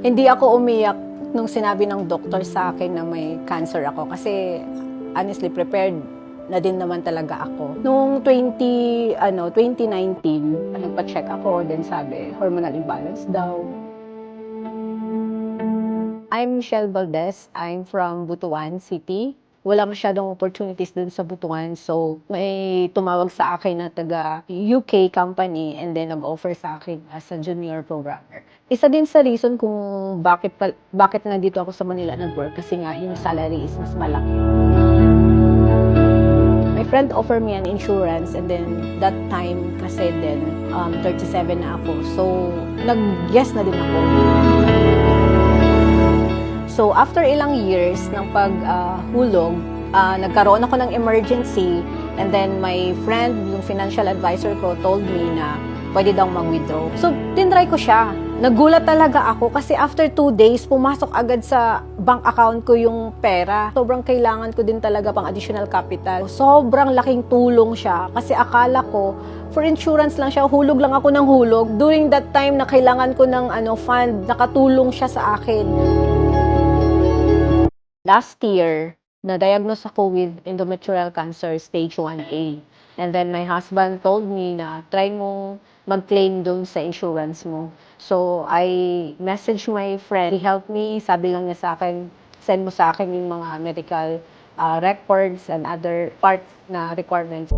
Hindi ako umiyak nung sinabi ng doktor sa akin na may cancer ako kasi honestly prepared na din naman talaga ako. Noong 2019, nagpa-check ako, then sabi, hormonal imbalance daw. I'm Michelle Valdez. I'm from Butuan City. Wala masyadong opportunities dun sa Butuan. So, may tumawag sa akin na taga UK company and then nag-offer sa akin as a junior programmer. Isa din sa reason kung bakit nandito ako sa Manila nag-work kasi nga yung salary is mas malaki. My friend offered me an insurance and then that time kasi then 37 na ako. So, nag-yes na din ako. So, after ilang years ng paghulog, nagkaroon ako ng emergency and then my friend, yung financial advisor ko, told me na pwede daw mag-withdraw. So, tinry ko siya. Nagulat talaga ako kasi after 2 days, pumasok agad sa bank account ko yung pera. Sobrang kailangan ko din talaga pang additional capital. Sobrang laking tulong siya kasi akala ko, for insurance lang siya, hulog lang ako ng hulog. During that time na kailangan ko ng fund, nakatulong siya sa akin. Last year, na-diagnose ako with endometrial cancer stage 1A. And then my husband told me na try mo mag-claim doon sa insurance mo. So I messaged my friend. He helped me. Sabi lang niya sa akin, send mo sa akin yung mga medical records and other parts na requirements.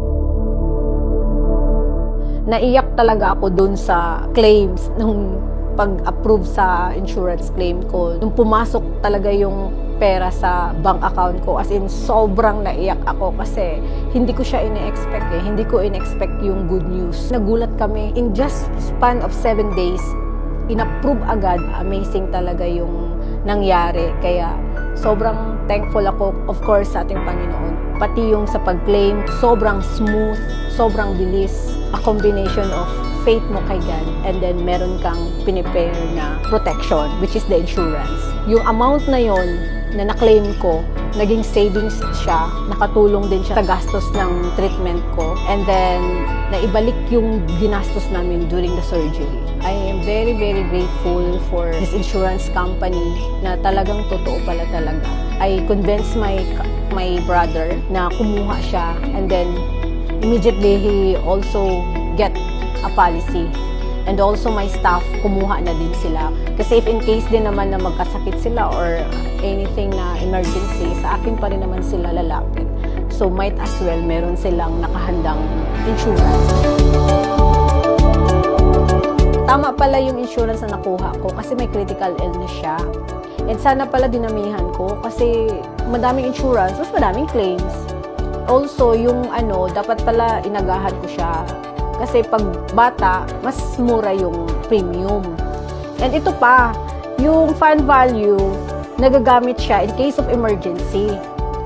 Naiyak talaga ako doon sa claims nung pag-approve sa insurance claim ko. Nung pumasok talaga yung pera sa bank account ko, as in sobrang naiyak ako kasi hindi ko siya ine-expect Hindi ko ine-expect yung good news. Nagulat kami. In just span of 7 days, in-approve agad. Amazing talaga yung nangyari. Kaya sobrang thankful ako, of course, sa ating Panginoon. Pati yung sa pag-claim, sobrang smooth, sobrang bilis. A combination of faith mo kay God and then meron kang pinipare na protection, which is the insurance. Yung amount na yon na na-claim ko, naging savings siya, nakatulong din siya sa gastos ng treatment ko, and then naibalik yung ginastos namin during the surgery. I am very, very grateful for this insurance company na talagang totoo pala talaga. I convinced my brother na kumuha siya, and then immediately he also get a policy. And also my staff, kumuha na din sila. Kasi if in case din naman na magkasakit sila or anything na emergency, sa akin pa rin naman sila lalapit. So might as well meron silang nakahandang insurance. Tama pala yung insurance na nakuha ko kasi may critical illness siya. And sana pala dinamihan ko kasi madaming insurance, mas madaming claims. Also, yung dapat pala inagahan ko siya. Kasi pag bata, mas mura yung premium. And ito pa, yung fund value, nagagamit siya in case of emergency.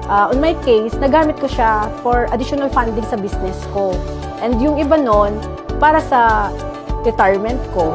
On my case, nagamit ko siya for additional funding sa business ko. And yung iba nun, para sa retirement ko.